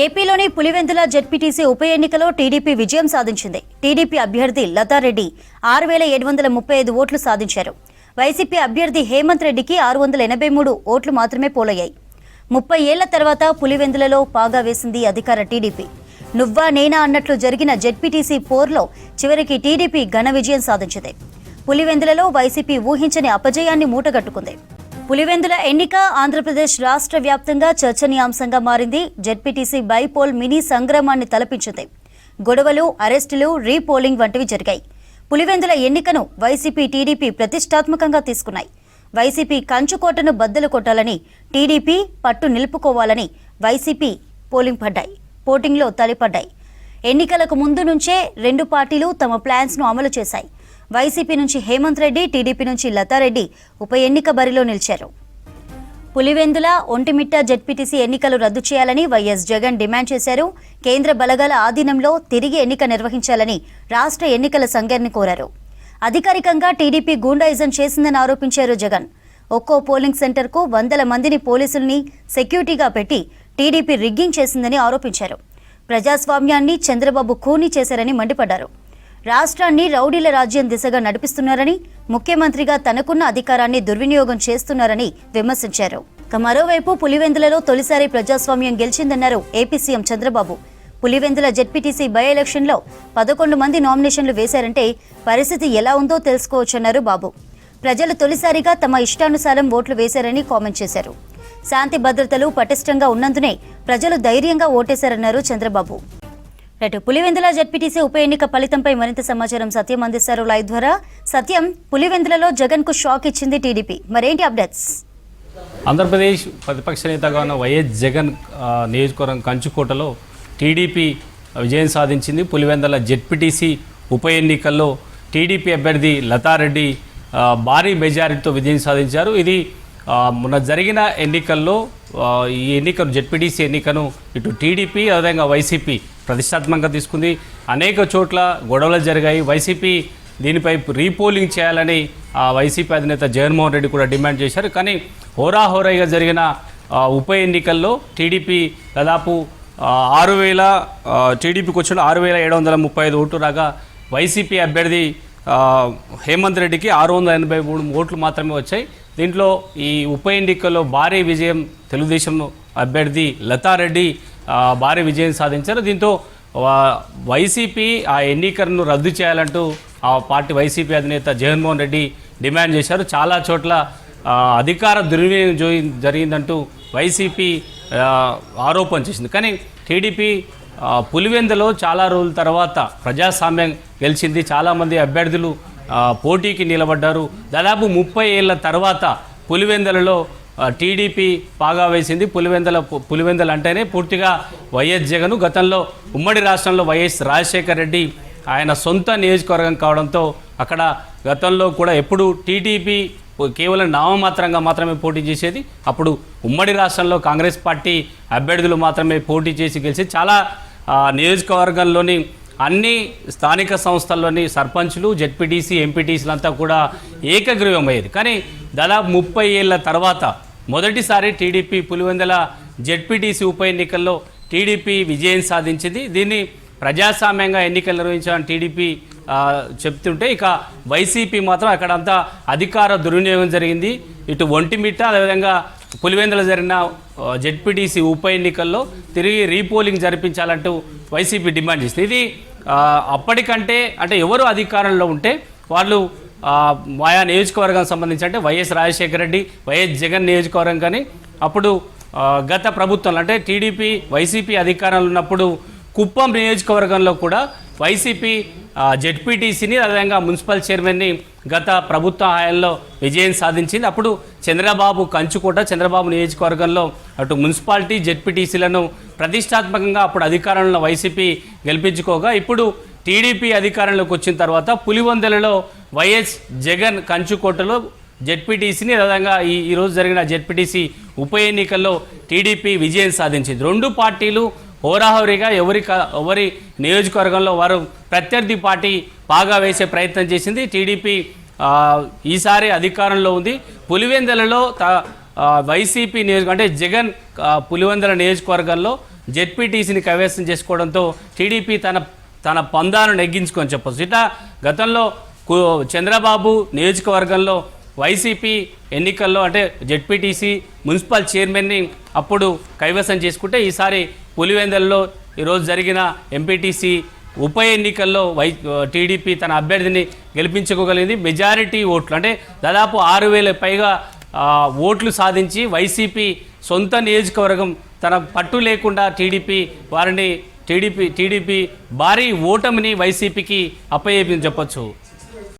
ఏపీలోని పులివెందుల జెడ్పీటీసీ ఉప ఎన్నికలో టీడీపీ విజయం సాధించింది. టీడీపీ అభ్యర్థి లతారెడ్డి 6,735 ఓట్లు సాధించారు. వైసీపీ అభ్యర్థి హేమంత్ రెడ్డికి 683 ఓట్లు మాత్రమే పోలయ్యాయి. 30 ఏళ్ల తర్వాత పులివెందులలో పాగా వేసింది అధికార టీడీపీ. నువ్వా నేనా అన్నట్లు జరిగిన జెడ్పీటీసీ పోర్లో చివరికి టీడీపీ ఘన విజయం సాధించింది. పులివెందులలో వైసీపీ ఊహించని అపజయాన్ని మూటగట్టుకుంది. పులివెందుల ఎన్నిక ఆంధ్రప్రదేశ్ రాష్ట్ర వ్యాప్తంగా చర్చనీయాంశంగా మారింది. జెడ్పీటీసీ బైపోల్ మినీ సంగ్రామాన్ని తలపించింది. గొడవలు, అరెస్టులు, రీపోలింగ్ వంటివి జరిగాయి. పులివెందుల ఎన్నికను వైసీపీ, టీడీపీ ప్రతిష్టాత్మకంగా తీసుకున్నాయి. వైసీపీ కంచుకోటను బద్దలు కొట్టాలని, టీడీపీ పట్టు నిలుపుకోవాలని వైసీపీ పోటింగ్లో తలిపడ్డాయి. ఎన్నికలకు ముందు నుంచే రెండు పార్టీలు తమ ప్లాన్స్ను అమలు చేశాయి. వైసీపీ నుంచి హేమంత్ రెడ్డి, టీడీపీ నుంచి లతారెడ్డి ఉప ఎన్నిక బరిలో నిలిచారు. పులివెందుల, ఒంటిమిట్ట జెడ్పీటీసీ ఎన్నికలు రద్దు చేయాలని వైఎస్ జగన్ డిమాండ్ చేశారు. కేంద్ర బలగాల ఆధీనంలో తిరిగి ఎన్నిక నిర్వహించాలని రాష్ట్ర ఎన్నికల సంఘాన్ని కోరారు. అధికారికంగా టీడీపీ గూండాయిజం చేసిందని ఆరోపించారు జగన్. ఒక్కో పోలింగ్ సెంటర్కు 100 మందిని పోలీసుల్ని సెక్యూరిటీగా పెట్టి టీడీపీ రిగ్గింగ్ చేసిందని ఆరోపించారు. ప్రజాస్వామ్యాన్ని చంద్రబాబు ఖూనీ చేశారని మండిపడ్డారు. రాష్ట్రాన్ని రౌడీల రాజ్యం దిశగా నడిపిస్తున్నారని, ముఖ్యమంత్రిగా తనకున్న అధికారాన్ని దుర్వినియోగం చేస్తున్నారని విమర్శించారు. మరోవైపు పులివెందులలో తొలిసారి ప్రజాస్వామ్యం గెలిచిందన్నారు AP CM Chandrababu. Pulivendula ZPTC బై ఎలక్షన్లో 11 మంది నామినేషన్లు వేశారంటే పరిస్థితి ఎలా ఉందో తెలుసుకోవచ్చన్నారు బాబు. ప్రజలు తొలిసారిగా తమ ఇష్టానుసారం ఓట్లు వేశారని కామెంట్ చేశారు. శాంతి భద్రతలు పటిష్టంగా ఉన్నందునే ప్రజలు ధైర్యంగా ఓటేశారన్నారు చంద్రబాబు. పులివెందుల జెడ్పీటీసీ ఉప ఎన్నిక ఫలితంపై మరింత సమాచారం సత్యం అందిస్తారు లైవ్ ద్వారా. సత్యం, పులివెందులలో జగన్ కు షాక్ ఇచ్చింది టీడీపీ, మరేంటి అప్డేట్స్? ఆంధ్రప్రదేశ్ ప్రతిపక్ష నేతగా ఉన్న వైఎస్ జగన్ నియోజకవర్గం కంచుకోటలో టీడీపీ విజయం సాధించింది. పులివెందుల జెడ్పీటీసీ ఉప ఎన్నికల్లో టీడీపీ అభ్యర్థి లతారెడ్డి భారీ మెజారిటీతో విజయం సాధించారు. ఇది మొన్న జరిగిన ఎన్నికల్లో ఈ ఎన్నికను, జెడ్పీటీసీ ఎన్నికను ఇటు టీడీపీ అదేవిధంగా వైసీపీ ప్రతిష్టాత్మకంగా తీసుకుంది. అనేక చోట్ల గొడవలు జరిగాయి. వైసీపీ దీనిపై రీపోలింగ్ చేయాలని వైసీపీ అధినేత జగన్మోహన్ రెడ్డి కూడా డిమాండ్ చేశారు. కానీ హోరాహోరాయిగా జరిగిన ఉప ఎన్నికల్లో టీడీపీ దాదాపు 6,000 టీడీపీకి వచ్చిన 6,735 ఓట్లు రాగా వైసీపీ అభ్యర్థి హేమంత్ రెడ్డికి 683 ఓట్లు మాత్రమే వచ్చాయి. దీంట్లో ఈ ఉప ఎన్నికల్లో భారీ విజయం తెలుగుదేశం అభ్యర్థి లతారెడ్డి భారీ విజయం సాధించారు. దీంతో వైసీపీ ఆ ఎన్నికలను రద్దు చేయాలంటూ ఆ పార్టీ వైసీపీ అధినేత జగన్మోహన్ రెడ్డి డిమాండ్ చేశారు. చాలా చోట్ల అధికార దుర్వినియోగం జరిగిందంటూ వైసీపీ ఆరోపణ చేసింది. కానీ టీడీపీ పులివెందులో చాలా రోజుల తర్వాత ప్రజాస్వామ్యం గెలిచింది. చాలామంది అభ్యర్థులు పోటీకి నిలబడ్డారు. దాదాపు 30 ఏళ్ల తర్వాత పులివెందులలో టీడీపీ పాగా వేసింది. పులివెందులు అంటేనే పూర్తిగా వైఎస్ జగన్. గతంలో ఉమ్మడి రాష్ట్రంలో వైఎస్ రాజశేఖర్ రెడ్డి ఆయన సొంత నియోజకవర్గం కావడంతో అక్కడ గతంలో కూడా ఎప్పుడు టీడీపీ కేవలం నామమాత్రంగా మాత్రమే పోటీ చేసేది. అప్పుడు ఉమ్మడి రాష్ట్రంలో కాంగ్రెస్ పార్టీ అభ్యర్థులు మాత్రమే పోటీ చేసి గెలిచి చాలా నియోజకవర్గంలోని అన్ని స్థానిక సంస్థల్లోని సర్పంచులు, జెడ్పీటీసీ, ఎంపీటీసీలంతా కూడా ఏకగ్రీవం అయ్యేది. కానీ దాదాపు 30 ఏళ్ల తర్వాత మొదటిసారి టీడీపీ పులివెందుల జెడ్పీటీసీ ఉప ఎన్నికల్లో టీడీపీ విజయం సాధించింది. దీన్ని ప్రజాస్వామ్యంగా ఎన్నికలు నిర్వహించాలని టీడీపీ చెప్తుంటే, ఇక వైసీపీ మాత్రం అక్కడంతా అధికార దుర్వినియోగం జరిగింది. ఇటు ఒంటిమిట్ట అదేవిధంగా పులివెందుల జరిగిన జెడ్పీటీసీ ఉప ఎన్నికల్లో తిరిగి రీపోలింగ్ జరిపించాలంటూ వైసీపీ డిమాండ్ చేసింది. ఇది అప్పటికంటే అంటే ఎవరు అధికారంలో ఉంటే వాళ్ళు ఆయా నియోజకవర్గానికి సంబంధించి అంటే వైఎస్ రాజశేఖర రెడ్డి, వైఎస్ జగన్ నియోజకవర్గం. కానీ అప్పుడు గత ప్రభుత్వంలో అంటే టీడీపీ వైసీపీ అధికారంలో ఉన్నప్పుడు కుప్పం నియోజకవర్గంలో కూడా వైసీపీ జెడ్పీటీసీని అదేవిధంగా మున్సిపల్ చైర్మన్ని గత ప్రభుత్వ హయాంలో విజయం సాధించింది. అప్పుడు చంద్రబాబు నియోజకవర్గంలో అటు మున్సిపాలిటీ, జెడ్పీటీసీలను ప్రతిష్టాత్మకంగా అప్పుడు అధికారంలో వైసీపీ గెలిపించుకోగా, ఇప్పుడు టీడీపీ అధికారంలోకి వచ్చిన తర్వాత పులివెందులలో వైఎస్ జగన్ కంచుకోటలో జెడ్పీటీసీని అదేవిధంగా ఈరోజు జరిగిన జెడ్పీటీసీ ఉప ఎన్నికల్లో టీడీపీ విజయం సాధించింది. రెండు పార్టీలు హోరాహోరీగా ఎవరి నియోజకవర్గంలో వారు ప్రత్యర్థి పార్టీ పాగా వేసే ప్రయత్నం చేసింది. టీడీపీ ఈసారి అధికారంలో ఉంది. పులివెందులలో వైసీపీ అంటే జగన్ పులివెందుల నియోజకవర్గంలో జెడ్పీటీసీని కైవసం చేసుకోవడంతో టీడీపీ తన పందాను నెగ్గించుకొని చెప్పొచ్చు. ఇట్లా గతంలో చంద్రబాబు నియోజకవర్గంలో వైసీపీ ఎన్నికల్లో అంటే జెడ్పీటీసీ మున్సిపల్ చైర్మన్ని అప్పుడు కైవసం చేసుకుంటే ఈసారి పులివెందులలో ఈరోజు జరిగిన ఎంపీటీసీ ఉప ఎన్నికల్లో టీడీపీ తన అభ్యర్థిని గెలిపించుకోగలిగింది. మెజారిటీ ఓట్లు అంటే దాదాపు 6,000 పైగా ఓట్లు సాధించి వైసీపీ సొంత నియోజకవర్గం తన పట్టు లేకుండా టీడీపీ భారీ ఓటమిని వైసీపీకి అప్పయ్యేపని చెప్పొచ్చు.